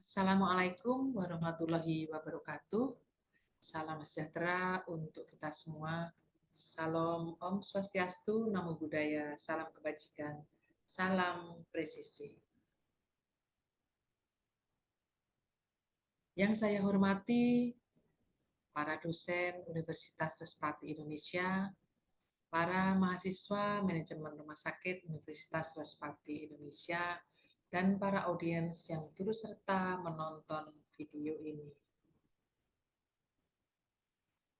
Assalamualaikum warahmatullahi wabarakatuh. Salam sejahtera untuk kita semua. Salam Om Swastiastu, Namo Buddhaya, salam kebajikan, salam presisi. Yang saya hormati para dosen Universitas Respati Indonesia, para mahasiswa manajemen rumah sakit Universitas Respati Indonesia, dan para audiens yang turut serta menonton video ini.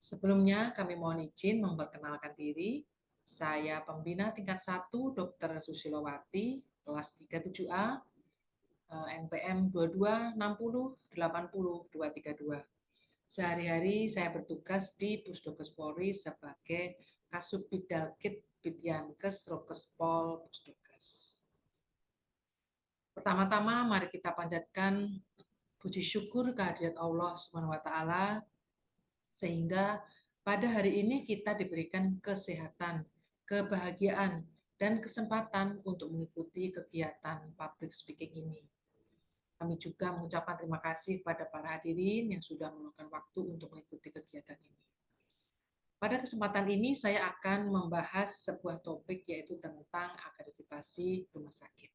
Sebelumnya kami mohon izin memperkenalkan diri. Saya pembina tingkat 1 Dr. Susilowati, kelas 37A, NPM 2260800232. Sehari-hari saya bertugas di Pusdokes Polri sebagai Kasubdidalkit Bidyankes Rokespol Pusdokes. Pertama-tama mari kita panjatkan puji syukur kehadirat Allah Subhanahu wa taala sehingga pada hari ini kita diberikan kesehatan, kebahagiaan, dan kesempatan untuk mengikuti kegiatan public speaking ini. Kami juga mengucapkan terima kasih kepada para hadirin yang sudah meluangkan waktu untuk mengikuti kegiatan ini. Pada kesempatan ini saya akan membahas sebuah topik yaitu tentang akreditasi rumah sakit.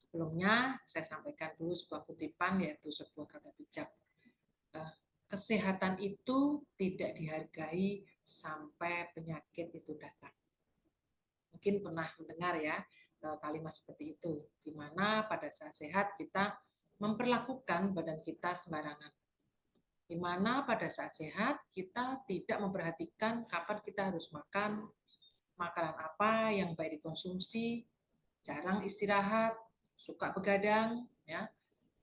Sebelumnya saya sampaikan dulu sebuah kutipan yaitu sebuah kata bijak. Kesehatan itu tidak dihargai sampai penyakit itu datang. Mungkin pernah mendengar ya kalimat seperti itu, di mana pada saat sehat kita memperlakukan badan kita sembarangan. Di mana pada saat sehat kita tidak memperhatikan kapan kita harus makan, makanan apa yang baik dikonsumsi, jarang istirahat, suka begadang, ya,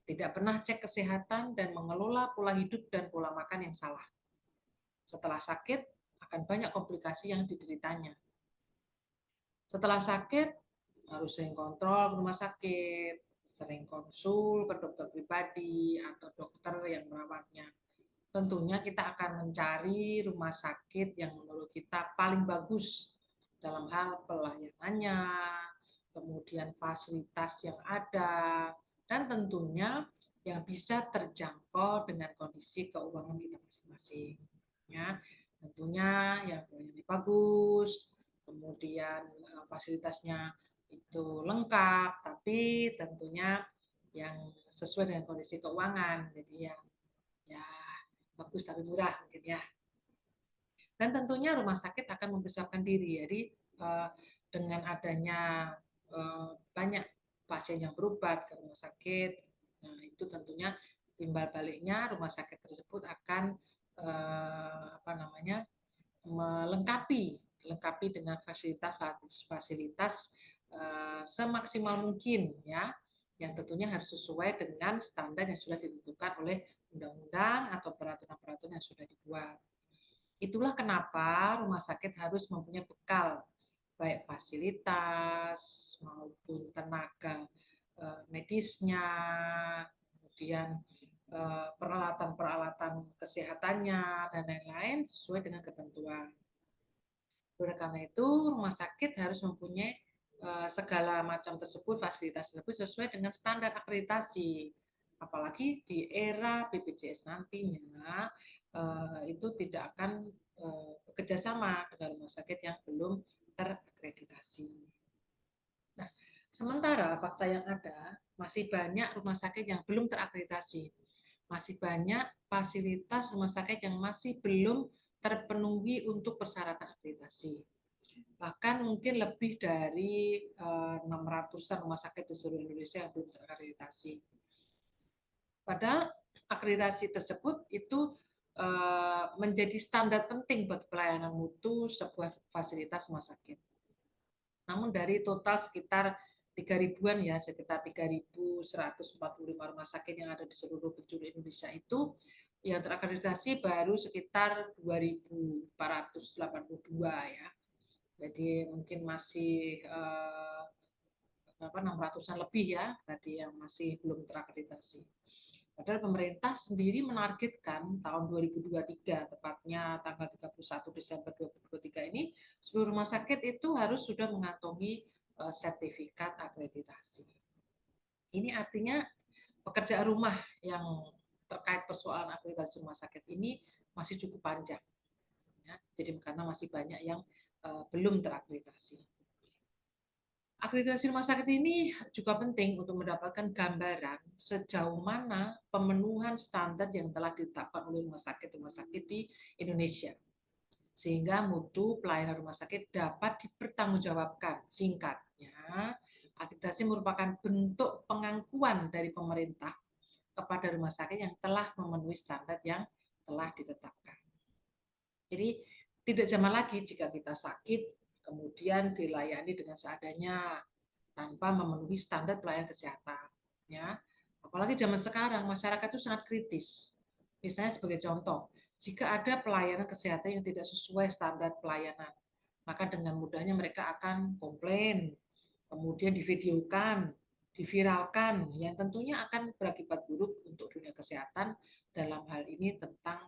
tidak pernah cek kesehatan dan mengelola pola hidup dan pola makan yang salah. Setelah sakit akan banyak komplikasi yang dideritanya. Setelah sakit harus sering kontrol ke rumah sakit, sering konsul ke dokter pribadi atau dokter yang merawatnya. Tentunya kita akan mencari rumah sakit yang menurut kita paling bagus dalam hal pelayanannya, kemudian fasilitas yang ada, dan tentunya yang bisa terjangkau dengan kondisi keuangan kita masing-masing. Ya, tentunya yang pelayanannya bagus, kemudian fasilitasnya itu lengkap, tapi tentunya yang sesuai dengan kondisi keuangan. Jadi ya bagus tapi murah mungkin ya. Dan tentunya rumah sakit akan mempersiapkan diri. Jadi dengan adanya banyak pasien yang berobat ke rumah sakit, nah itu tentunya timbal baliknya rumah sakit tersebut akan melengkapi dengan fasilitas semaksimal mungkin ya, yang tentunya harus sesuai dengan standar yang sudah ditentukan oleh undang-undang atau peraturan-peraturan yang sudah dibuat. Itulah kenapa rumah sakit harus mempunyai bekal, baik fasilitas maupun tenaga medisnya, kemudian peralatan-peralatan kesehatannya, dan lain-lain sesuai dengan ketentuan. Oleh karena itu, rumah sakit harus mempunyai segala macam tersebut, fasilitas tersebut sesuai dengan standar akreditasi. Apalagi di era BPJS nantinya, itu tidak akan bekerja sama dengan rumah sakit yang belum terakreditasi. Nah, sementara fakta yang ada, masih banyak rumah sakit yang belum terakreditasi. Masih banyak fasilitas rumah sakit yang masih belum terpenuhi untuk persyaratan akreditasi. Bahkan mungkin lebih dari 600-an rumah sakit di seluruh Indonesia yang belum terakreditasi. Pada akreditasi tersebut itu menjadi standar penting bagi pelayanan mutu sebuah fasilitas rumah sakit. Namun dari total sekitar 3.000-an ya, sekitar 3.145 rumah sakit yang ada di seluruh penjuru Indonesia itu, yang terakreditasi baru sekitar 2.482 ya. Jadi mungkin masih 600-an lebih ya tadi yang masih belum terakreditasi. Padahal pemerintah sendiri menargetkan tahun 2023, tepatnya tanggal 31 Desember 2023 ini seluruh rumah sakit itu harus sudah mengantongi sertifikat akreditasi. Ini artinya pekerjaan rumah yang terkait persoalan akreditasi rumah sakit ini masih cukup panjang. Ya. Jadi karena masih banyak yang belum terakreditasi. Akreditasi rumah sakit ini juga penting untuk mendapatkan gambaran sejauh mana pemenuhan standar yang telah ditetapkan oleh rumah sakit di Indonesia. Sehingga mutu pelayanan rumah sakit dapat dipertanggungjawabkan. Singkatnya, akreditasi merupakan bentuk pengakuan dari pemerintah kepada rumah sakit yang telah memenuhi standar yang telah ditetapkan. Jadi tidak zaman lagi jika kita sakit kemudian dilayani dengan seadanya tanpa memenuhi standar pelayanan kesehatan, ya. Apalagi zaman sekarang masyarakat itu sangat kritis. Misalnya sebagai contoh, jika ada pelayanan kesehatan yang tidak sesuai standar pelayanan, maka dengan mudahnya mereka akan komplain, kemudian divideokan, diviralkan, yang tentunya akan berakibat buruk untuk dunia kesehatan dalam hal ini tentang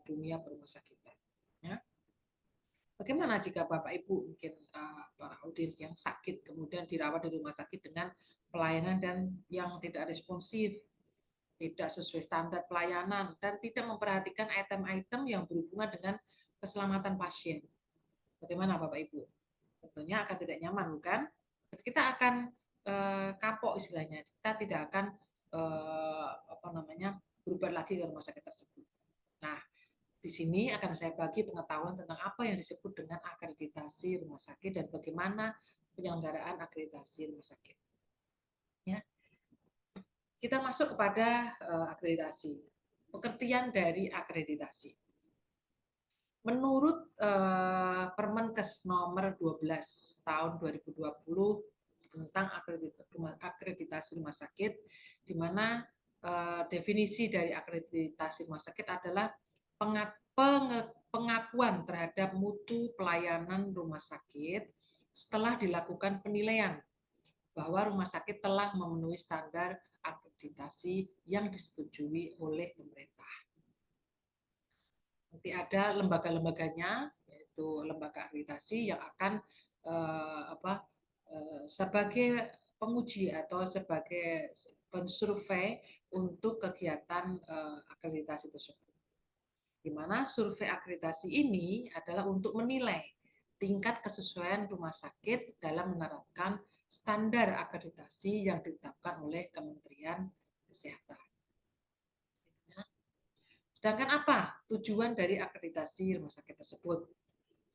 dunia perumahsakitan. Ya. Bagaimana jika Bapak Ibu mungkin para audiens yang sakit kemudian dirawat di rumah sakit dengan pelayanan dan yang tidak responsif, tidak sesuai standar pelayanan dan tidak memperhatikan item-item yang berhubungan dengan keselamatan pasien. Bagaimana Bapak Ibu? Tentunya akan tidak nyaman, bukan? Kita akan kapok istilahnya. Kita tidak akan berubah lagi ke rumah sakit tersebut. Nah, di sini akan saya bagi pengetahuan tentang apa yang disebut dengan akreditasi rumah sakit dan bagaimana penyelenggaraan akreditasi rumah sakit. Ya. Kita masuk kepada akreditasi. Pengertian dari akreditasi. Menurut Permenkes nomor 12 tahun 2020 tentang akreditasi rumah sakit, di mana definisi dari akreditasi rumah sakit adalah pengakuan terhadap mutu pelayanan rumah sakit setelah dilakukan penilaian bahwa rumah sakit telah memenuhi standar akreditasi yang disetujui oleh pemerintah. Nanti ada lembaga-lembaganya, yaitu lembaga akreditasi yang akan sebagai penguji atau sebagai pensurvei untuk kegiatan akreditasi tersebut. Di mana survei akreditasi ini adalah untuk menilai tingkat kesesuaian rumah sakit dalam menerapkan standar akreditasi yang ditetapkan oleh Kementerian Kesehatan. Sedangkan apa tujuan dari akreditasi rumah sakit tersebut?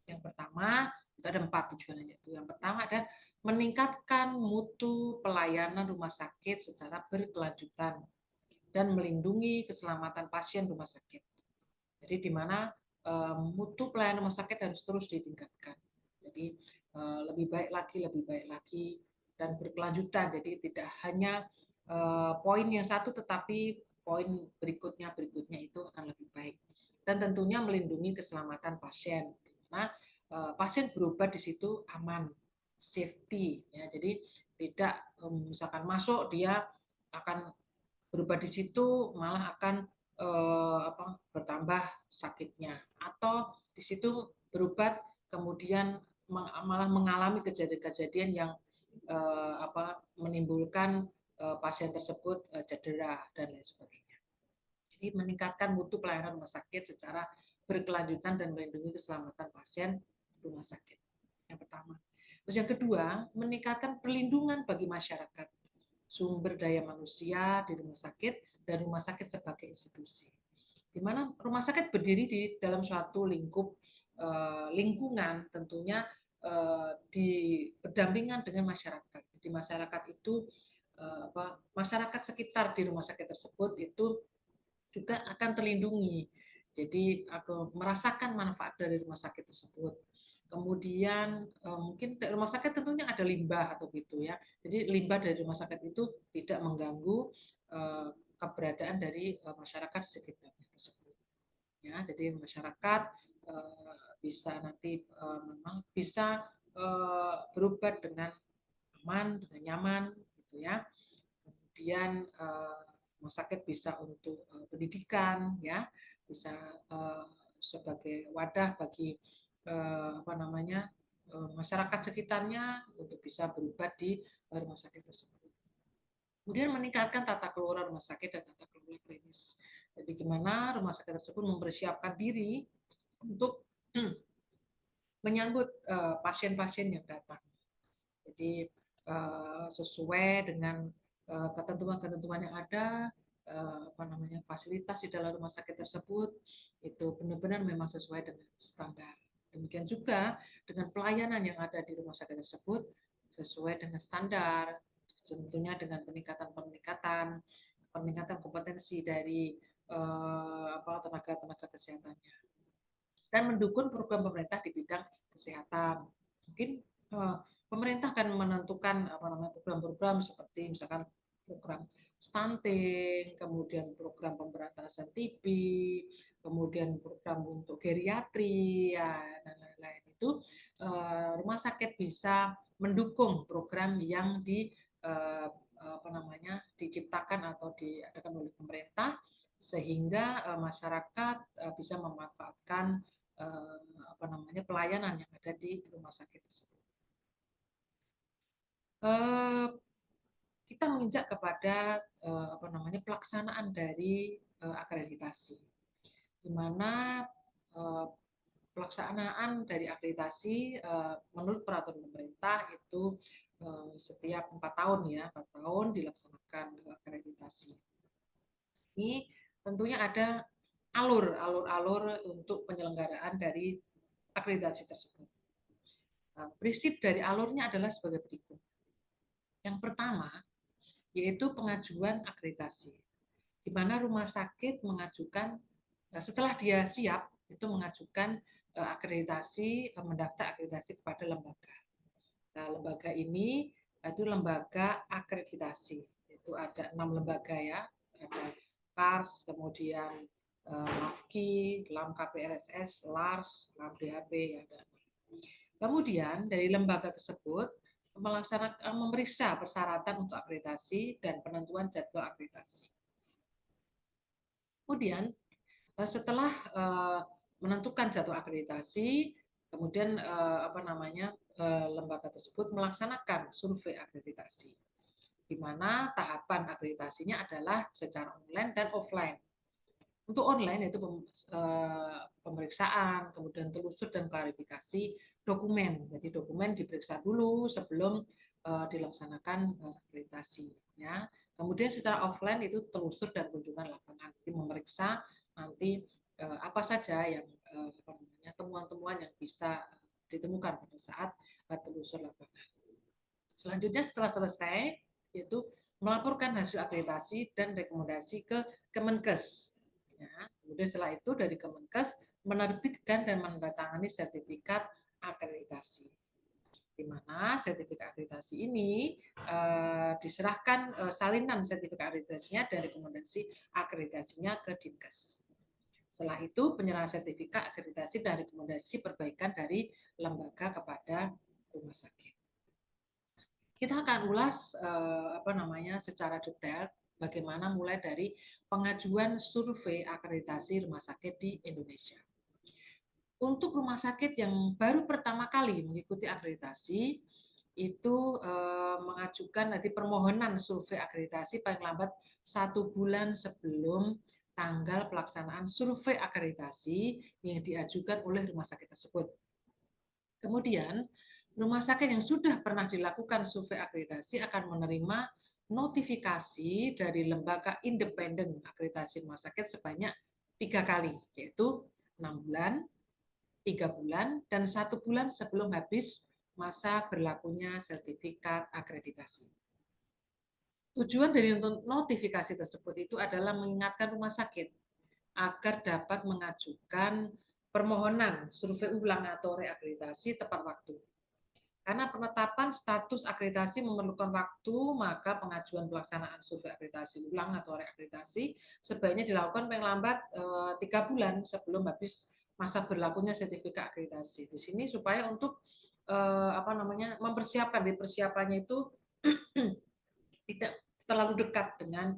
Yang pertama, itu ada 4 tujuannya. Yang pertama ada meningkatkan mutu pelayanan rumah sakit secara berkelanjutan dan melindungi keselamatan pasien rumah sakit. Jadi di mana mutu pelayanan rumah sakit harus terus ditingkatkan. Jadi lebih baik lagi dan berkelanjutan. Jadi tidak hanya poin yang satu tetapi poin berikutnya itu akan lebih baik. Dan tentunya melindungi keselamatan pasien. Nah, pasien berobat di situ aman, safety ya. Jadi tidak misalkan masuk dia akan berobat di situ malah akan bertambah sakitnya atau di situ berobat kemudian malah mengalami kejadian-kejadian yang menimbulkan pasien tersebut cedera dan lain sebagainya. Jadi meningkatkan mutu pelayanan rumah sakit secara berkelanjutan dan melindungi keselamatan pasien rumah sakit. Yang pertama. Terus yang kedua, meningkatkan perlindungan bagi masyarakat, sumber daya manusia di rumah sakit dan rumah sakit sebagai institusi. Di mana rumah sakit berdiri di dalam suatu lingkungan tentunya berdampingan dengan masyarakat. Jadi masyarakat itu masyarakat sekitar di rumah sakit tersebut itu juga akan terlindungi. Jadi aku merasakan manfaat dari rumah sakit tersebut. Kemudian mungkin rumah sakit tentunya ada limbah atau gitu ya. Jadi limbah dari rumah sakit itu tidak mengganggu keberadaan dari masyarakat sekitarnya tersebut. Ya, jadi masyarakat bisa nanti memang bisa berobat dengan aman, dengan nyaman, gitu ya. Kemudian rumah sakit bisa untuk pendidikan, ya, bisa sebagai wadah bagi masyarakat sekitarnya untuk bisa berobat di rumah sakit tersebut. Kemudian meningkatkan tata kelola rumah sakit dan tata kelola klinis. Jadi gimana rumah sakit tersebut mempersiapkan diri untuk menyambut pasien-pasien yang datang. Jadi sesuai dengan ketentuan-ketentuan yang ada, fasilitas di dalam rumah sakit tersebut itu benar-benar memang sesuai dengan standar. Demikian juga dengan pelayanan yang ada di rumah sakit tersebut sesuai dengan standar, tentunya dengan peningkatan kompetensi dari tenaga-tenaga kesehatannya, dan mendukung program pemerintah di bidang kesehatan. Mungkin pemerintah akan menentukan program-program seperti misalkan program stunting, kemudian program pemberantasan TB, kemudian program untuk geriatri, ya, dan lain-lain. Itu rumah sakit bisa mendukung program yang diciptakan atau diadakan oleh pemerintah, sehingga masyarakat bisa memanfaatkan pelayanan yang ada di rumah sakit tersebut. Kita menginjak kepada pelaksanaan dari akreditasi, di mana pelaksanaan dari akreditasi menurut peraturan pemerintah itu setiap 4 tahun ya, 4 tahun dilaksanakan akreditasi. Ini tentunya ada alur-alur untuk penyelenggaraan dari akreditasi tersebut. Prinsip dari alurnya adalah sebagai berikut. Yang pertama, yaitu pengajuan akreditasi, di mana rumah sakit mengajukan, setelah dia siap, itu mengajukan akreditasi, mendaftar akreditasi kepada lembaga. Nah, lembaga ini itu lembaga akreditasi. Itu ada 6 lembaga ya, ada KARS, kemudian LAFKI, LAM KPLSS, LARS, LAM DHB, ada. Kemudian dari lembaga tersebut memeriksa persyaratan untuk akreditasi dan penentuan jadwal akreditasi. Kemudian setelah menentukan jadwal akreditasi, kemudian lembaga tersebut melaksanakan survei akreditasi, di mana tahapan akreditasinya adalah secara online dan offline. Untuk online itu pemeriksaan, kemudian telusur dan klarifikasi dokumen. Jadi dokumen diperiksa dulu sebelum dilaksanakan akreditasi. Ya. Kemudian secara offline itu telusur dan kunjungan lapangan, memeriksa nanti apa saja yang temuan-temuan yang bisa ditemukan pada saat telusur lapangan. Selanjutnya setelah selesai yaitu melaporkan hasil akreditasi dan rekomendasi ke Kemenkes. Ya, kemudian setelah itu dari Kemenkes menerbitkan dan menandatangani sertifikat akreditasi, di mana sertifikat akreditasi ini diserahkan salinan sertifikat akreditasinya dan rekomendasi akreditasinya ke Dinkes. Setelah itu penyerahan sertifikat akreditasi dan rekomendasi perbaikan dari lembaga kepada rumah sakit. Kita akan ulas secara detail bagaimana mulai dari pengajuan survei akreditasi rumah sakit di Indonesia. Untuk rumah sakit yang baru pertama kali mengikuti akreditasi, itu mengajukan nanti permohonan survei akreditasi paling lambat 1 bulan sebelum tanggal pelaksanaan survei akreditasi yang diajukan oleh rumah sakit tersebut. Kemudian, rumah sakit yang sudah pernah dilakukan survei akreditasi akan menerima notifikasi dari lembaga independen akreditasi rumah sakit sebanyak 3 kali, yaitu 6 bulan, 3 bulan, dan 1 bulan sebelum habis masa berlakunya sertifikat akreditasi. Tujuan dari notifikasi tersebut itu adalah mengingatkan rumah sakit agar dapat mengajukan permohonan survei ulang atau reakreditasi tepat waktu. Karena penetapan status akreditasi memerlukan waktu, maka pengajuan pelaksanaan survei akreditasi ulang atau reakreditasi sebaiknya dilakukan paling lambat 3 bulan sebelum habis masa berlakunya sertifikat akreditasi. Di sini supaya untuk mempersiapkan, di persiapannya itu tidak terlalu dekat dengan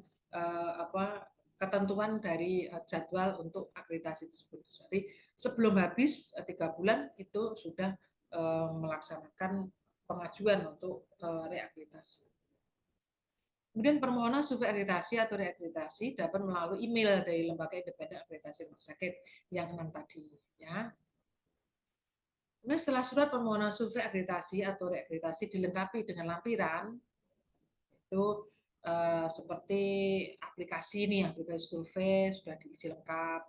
ketentuan dari jadwal untuk akreditasi tersebut. Jadi sebelum habis 3 bulan itu sudah melaksanakan pengajuan untuk reakreditasi. Kemudian permohonan survei akreditasi atau reakreditasi dapat melalui email dari lembaga independen akreditasi rumah sakit yang 6 tadi. Ya. Kemudian setelah surat permohonan survei akreditasi atau reakreditasi dilengkapi dengan lampiran, itu seperti aplikasi ini, aplikasi survei sudah diisi lengkap,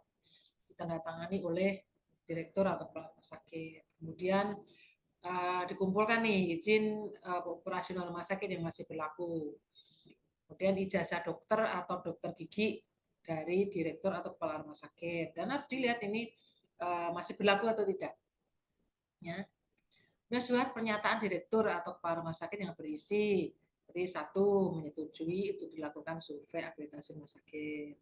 ditandatangani oleh direktur atau kepala rumah sakit. Kemudian dikumpulkan nih izin operasional rumah sakit yang masih berlaku. Kemudian ijazah dokter atau dokter gigi dari direktur atau kepala rumah sakit, dan harus dilihat ini masih berlaku atau tidak. Ya. Dan surat pernyataan direktur atau kepala rumah sakit yang berisi, jadi 1, menyetujui itu dilakukan survei akreditasi rumah sakit.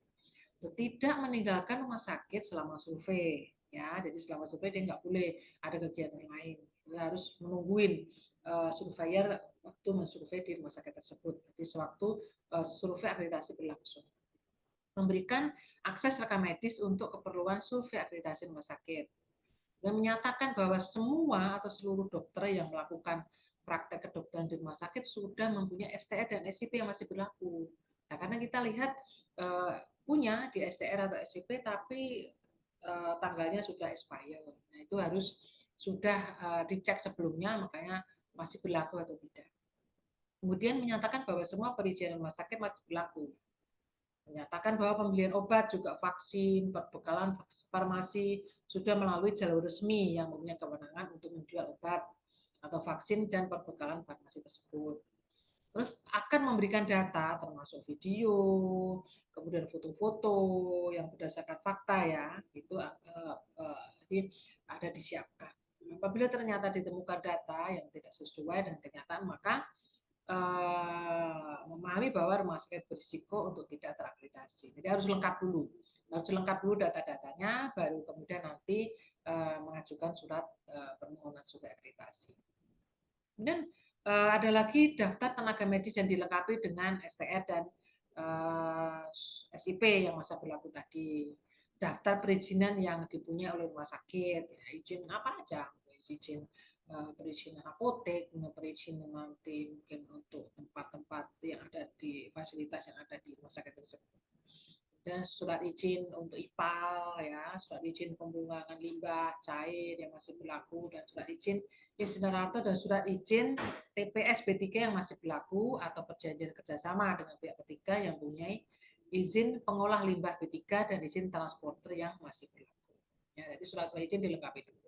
Tidak meninggalkan rumah sakit selama survei, ya. Jadi selama survei dia nggak boleh ada kegiatan lain. Dia harus menungguin surveyor waktu mensurvei di rumah sakit tersebut. Jadi sewaktu survei akreditasi berlangsung. Memberikan akses rekam medis untuk keperluan survei akreditasi rumah sakit. Dan menyatakan bahwa semua atau seluruh dokter yang melakukan praktek kedokteran di rumah sakit sudah mempunyai STR dan SIP yang masih berlaku. Nah, karena kita lihat punya di STR atau SIP tapi tanggalnya sudah expired. Nah, itu harus sudah dicek sebelumnya, makanya masih berlaku atau tidak. Kemudian menyatakan bahwa semua perizinan rumah sakit masih berlaku. Menyatakan bahwa pembelian obat, juga vaksin, perbekalan farmasi sudah melalui jalur resmi yang mempunyai kewenangan untuk menjual obat atau vaksin dan perbekalan farmasi tersebut. Terus akan memberikan data termasuk video, kemudian foto-foto yang berdasarkan fakta ya, itu jadi ada disiapkan. Apabila ternyata ditemukan data yang tidak sesuai dengan kenyataan, maka memahami bahwa rumah sakit berisiko untuk tidak terakreditasi. Jadi harus lengkap dulu. Harus lengkap dulu data-datanya, baru kemudian nanti mengajukan surat permohonan survei akreditasi. Kemudian ada lagi daftar tenaga medis yang dilengkapi dengan STR dan SIP yang masa berlaku tadi. Daftar perizinan yang dipunyai oleh rumah sakit, ya, izin apa aja, izin perizinan apotek, perizinan nanti mungkin untuk tempat-tempat yang ada di fasilitas yang ada di rumah sakit tersebut. Dan surat izin untuk IPAL, ya, surat izin pembuangan limbah cair yang masih berlaku, dan surat izin insinerator dan surat izin TPS B3 yang masih berlaku atau perjanjian kerjasama dengan pihak ketiga yang mempunyai izin pengolah limbah B3 dan izin transporter yang masih berlaku. Ya, jadi surat-surat izin dilengkapi dulu.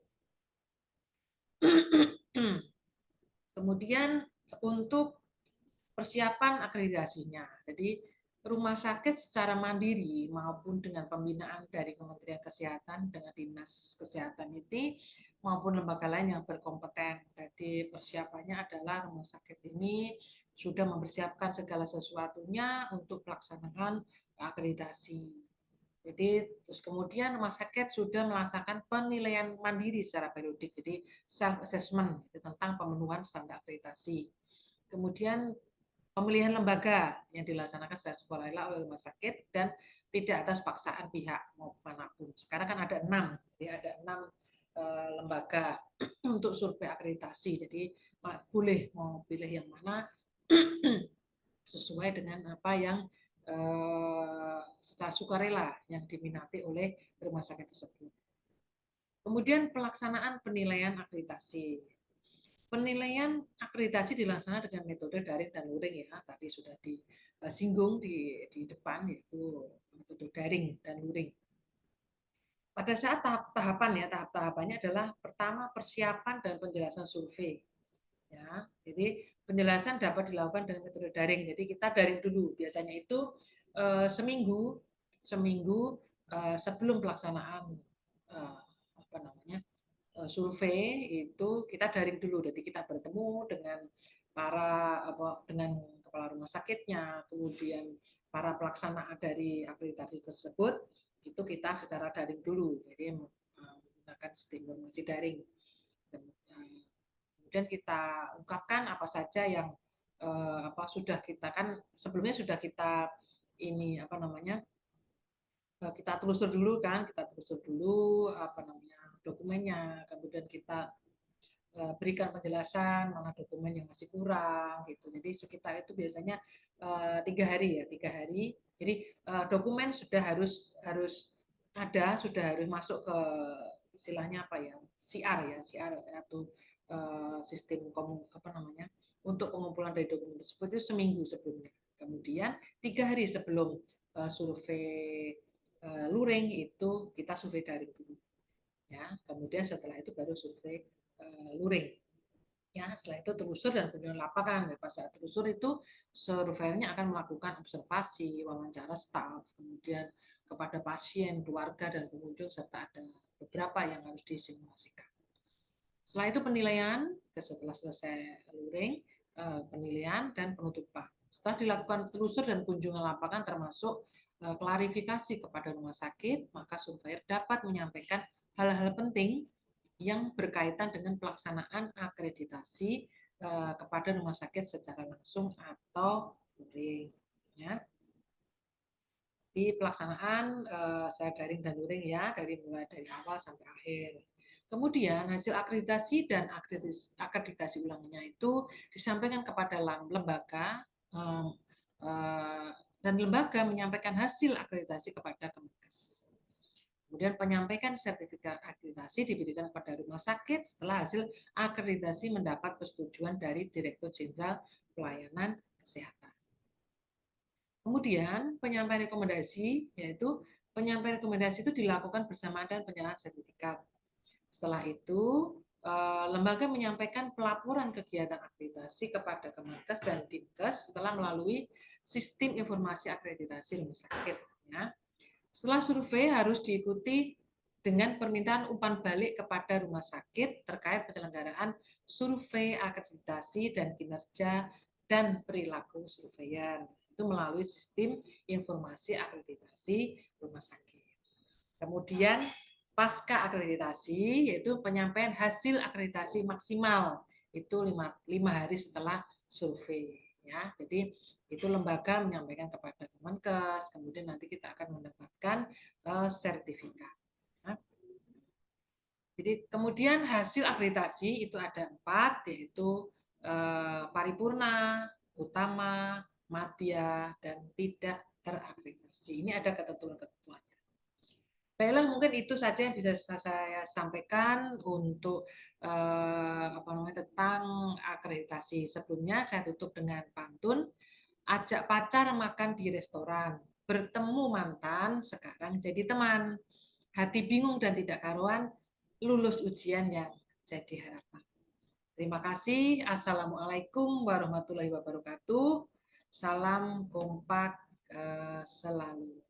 Kemudian untuk persiapan akreditasinya. Jadi rumah sakit secara mandiri maupun dengan pembinaan dari Kementerian Kesehatan dengan Dinas Kesehatan ini maupun lembaga lain yang berkompeten. Jadi persiapannya adalah rumah sakit ini sudah mempersiapkan segala sesuatunya untuk pelaksanaan akreditasi. Jadi terus kemudian rumah sakit sudah melaksanakan penilaian mandiri secara periodik, jadi self assessment tentang pemenuhan standar akreditasi. Kemudian pemilihan lembaga yang dilaksanakan secara sukarela oleh rumah sakit dan tidak atas paksaan pihak manapun. Sekarang kan ada 6, jadi ada 6 lembaga untuk survei akreditasi. Jadi boleh mau pilih yang mana sesuai dengan apa yang secara sukarela yang diminati oleh rumah sakit tersebut. Kemudian pelaksanaan penilaian akreditasi. Penilaian akreditasi dilaksanakan dengan metode daring dan luring ya. Tadi sudah disinggung di depan, yaitu metode daring dan luring. Pada saat tahap-tahapannya adalah pertama persiapan dan penjelasan survei. Ya, jadi penjelasan dapat dilakukan dengan metode daring. Jadi kita daring dulu. Biasanya itu seminggu sebelum pelaksanaan apa namanya survei itu kita daring dulu. Jadi kita bertemu dengan dengan kepala rumah sakitnya, kemudian para pelaksana dari akreditasi tersebut itu kita secara daring dulu. Jadi menggunakan sistem informasi daring. Kemudian kita ungkapkan apa saja yang sudah kita kan sebelumnya sudah kita ini apa namanya kita telusur dulu kan, kita telusur dulu apa namanya dokumennya, kemudian kita berikan penjelasan mana dokumen yang masih kurang gitu. Jadi sekitar itu biasanya 3 hari ya, 3 hari. Jadi dokumen sudah harus ada, sudah harus masuk ke istilahnya apa ya, CR ya, CR atau sistem apa namanya untuk pengumpulan dari dokumen tersebut itu seminggu sebelumnya. Kemudian 3 hari sebelum survei luring itu kita survei daring dulu. Ya, kemudian setelah itu baru survei luring. Ya, setelah itu telusur dan kunjungan lapangan. Pas saat telusur itu surveyornya akan melakukan observasi, wawancara staf, kemudian kepada pasien, keluarga dan pengunjung serta ada beberapa yang harus disimulasikan. Setelah itu penilaian, setelah selesai luring, penilaian dan penutupan. Setelah dilakukan telusur dan kunjungan lapangan termasuk klarifikasi kepada rumah sakit, maka surveyor dapat menyampaikan hal-hal penting yang berkaitan dengan pelaksanaan akreditasi kepada rumah sakit secara langsung atau luring. Ya. Di pelaksanaan secara daring dan luring ya, mulai dari awal sampai akhir. Kemudian hasil akreditasi dan akreditasi ulangnya itu disampaikan kepada lembaga dan lembaga menyampaikan hasil akreditasi kepada Kemenkes. Kemudian penyampaikan sertifikat akreditasi diberikan kepada rumah sakit setelah hasil akreditasi mendapat persetujuan dari Direktur Jenderal Pelayanan Kesehatan. Kemudian penyampaian rekomendasi, yaitu penyampaian rekomendasi itu dilakukan bersamaan dengan penyerahan sertifikat. Setelah itu, lembaga menyampaikan pelaporan kegiatan akreditasi kepada Kemenkes dan Dinkes setelah melalui sistem informasi akreditasi rumah sakit. Ya. Setelah survei harus diikuti dengan permintaan umpan balik kepada rumah sakit terkait penyelenggaraan survei akreditasi dan kinerja dan perilaku surveyor. Itu melalui sistem informasi akreditasi rumah sakit. Kemudian pasca akreditasi yaitu penyampaian hasil akreditasi maksimal itu 5 hari setelah survei. Ya, jadi itu lembaga menyampaikan kepada Kemenkes, kemudian nanti kita akan mendapatkan sertifikat. Ya. Jadi kemudian hasil akreditasi itu ada 4, yaitu paripurna, utama, madya, dan tidak terakreditasi. Ini ada ketentuan-ketentuannya. Baiklah, mungkin itu saja yang bisa saya sampaikan untuk tentang akreditasi. Sebelumnya saya tutup dengan pantun. Ajak pacar makan di restoran, bertemu mantan, sekarang jadi teman. Hati bingung dan tidak karuan, lulus ujian yang jadi harapan. Terima kasih. Assalamualaikum warahmatullahi wabarakatuh. Salam kompak selalu.